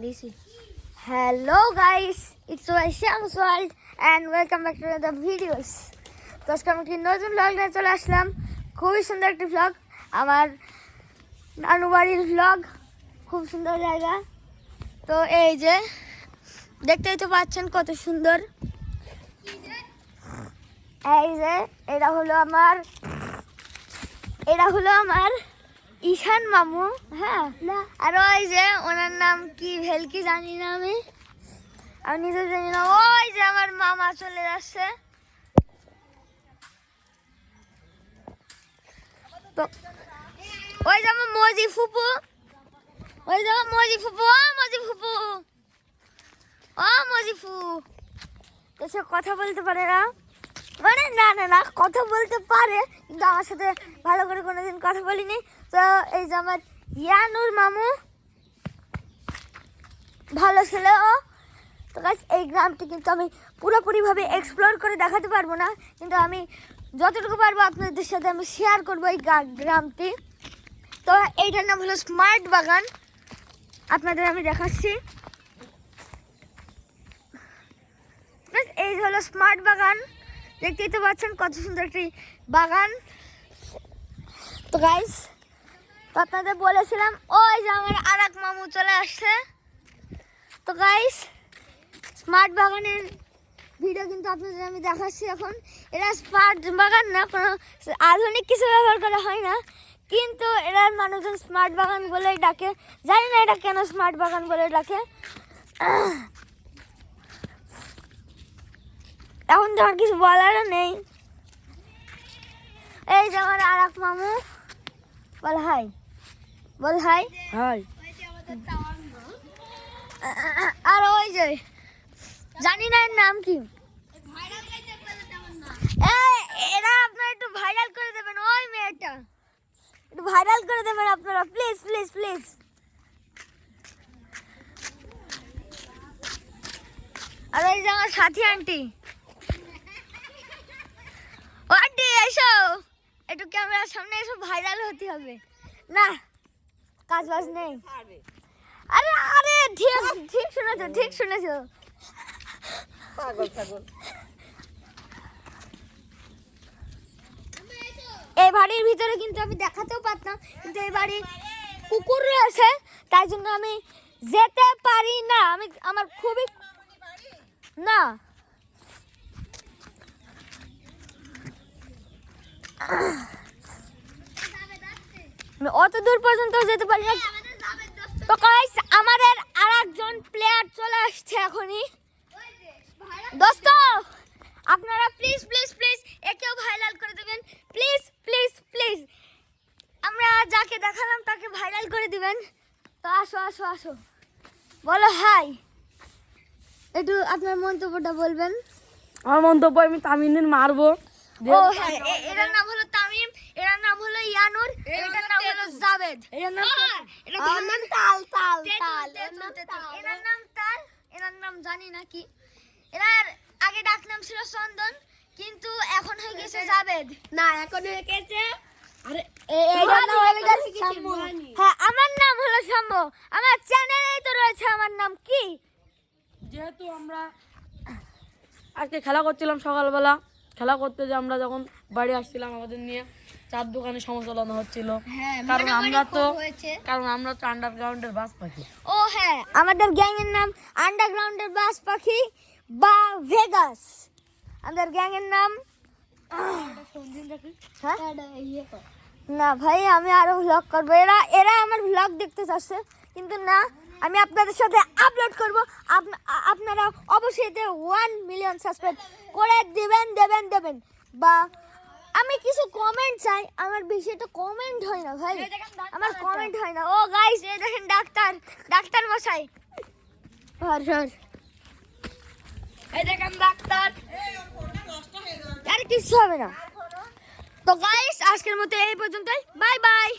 DC. Hello guys, it's Shams World and welcome back to the videos. তো আজকে আমি একটি নতুন vlog নিয়ে চলে আসলাম। খুবই সুন্দর একটি vlog, আমার নানু বাড়ির vlog। খুব সুন্দর জায়গা। তো এই যে দেখতেই তো পাচ্ছেন কত সুন্দর। এই যে এটা হলো আমার ঈশান মামু। হ্যাঁ, আর ওই যে ওনার নাম কি ভেলকি জানি না, আমি নিজে জানি না। ওই যে আমার মামা চলে যাচ্ছে। তো ওই যে আমার মজি ফুপু, ও মজি ফুপু। তো সে কথা বলতে পারে না, মানে না কথা বলতে পারে, কিন্তু আমার সাথে ভালো করে কোনোদিন কথা বলিনি। তো এই যে আমার ইয়ানুর মামু, ভালো ছেলে ও। তো গাইস, এই গ্রামটি কিন্তু আমি পুরোপুরিভাবে এক্সপ্লোর করে দেখাতে পারবো না, কিন্তু আমি যতটুকু পারবো আপনাদের সাথে আমি শেয়ার করবো এই গ্রামটি। তো এইটার নাম হলো স্মার্ট বাগান, আপনাদের আমি দেখাচ্ছি। এই হলো স্মার্ট বাগান, দেখতেই তো পাচ্ছেন কত সুন্দর একটি বাগান। তো গাইস, তো আপনাদের বলেছিলাম ওই যে আমার আরেক মামু চলে আসছে। তো গাইস, স্মার্ট বাগানের ভিডিও কিন্তু আপনাদের আমি দেখাচ্ছি এখন। এরা স্মার্ট বাগান না, কোনো আধুনিক কিছু ব্যবহার করা হয় না, কিন্তু এরা মানুষজন স্মার্ট বাগান বলেই ডাকে। জানি না এটা কেন স্মার্ট বাগান বলে ডাকে। এখন তো আর কিছু বলারও নেই। এই যে আমার আর এক মামু, বল হাই, হাই। আর ওই যে জানি না এর নাম কি, এরা আপনারা একটু ভাইরাল করে দেবেন, ওই মেয়েটা একটু ভাইরাল করে দেবেন আপনারা, প্লিজ প্লিজ প্লিজ। আর এই যে আমার সাথী আন্টি, ও আন্টি এসো, একটু ক্যামেরার সামনে এসো, ভাইরাল হতে হবে না, কাজ বাজ নেই। আরে আরে ঠিক শুনেছো। এই বাড়ির ভিতরে কিন্তু আমি দেখাতেও পারতাম, কিন্তু এই বাড়ি কুকুর রয়েছে, তাই জন্য আমি যেতে পারি না। আমার খুবই না, অত দূর পর্যন্ত যেতে পারি না। তো গাইস, আমাদের আরেকজন প্লেয়ার চলে আসছে এখনই। দোস্ত, আপনারা প্লিজ প্লিজ প্লিজ একেও ভাইরাল করে দেবেন, প্লিজ প্লিজ প্লিজ। আমরা যাকে দেখালাম তাকে ভাইরাল করে দিবেন। তো আসো আসো আসো, বলো হাই। একটু আপনার মন্তব্যটা বলবেন। আমার মন্তব্য, আমি তামিমের মারবো। ও হ্যাঁ, এটার নাম হলো তামিম, এটার নাম হলো ইয়ানুর, এটার নাম হলো জাবেদ। এটার নাম তাল। এনার নাম জানি না কি। এনার আগে ডাক নাম ছিল চন্দন, কিন্তু এখন হয়ে গেছে জাবেদ। না, এখন হয়ে গেছে হ্যাঁ, আমার নাম হলো শাম্য। আমার চ্যানেলে তো রয়েছে আমার নাম কি। যেহেতু আমরা আজকে খেলা করছিলাম সকালবেলা, খেলা করতে যে আমরা যখন বাড়ি আসছিলাম, আমাদের নিয়ে চার দোকানে সমালোচনা হচ্ছিল, কারণ আমরা তো আন্ডারগ্রাউন্ডের বাস পাখি। ও হ্যাঁ, আমাদের গ্যাং এর নাম আন্ডারগ্রাউন্ডের বাস পাখি বা ভেগাস। আমাদের গ্যাং এর নাম না ভাই, আমি আরো ভ্লগ করবো। এরা আমার ভ্লগ দেখতে চাচ্ছে, কিন্তু না, আমি আপনাদের সাথে আপলোড করব। আপনারা অবশ্যই এতে 1 মিলিয়ন সাবস্ক্রাইব করে দেবেন। বা আমি কিছু কমেন্ট চাই, আমার বেশি একটা কমেন্ট হয় না ভাই, আমার কমেন্ট হয় না। ও গাইস, এই দেখেন ডাক্তার মশাই, এই দেখেন ডাক্তার, আর কিছু হবে না। তো গাইস, আজকের মতো এই পর্যন্তই, বাই বাই।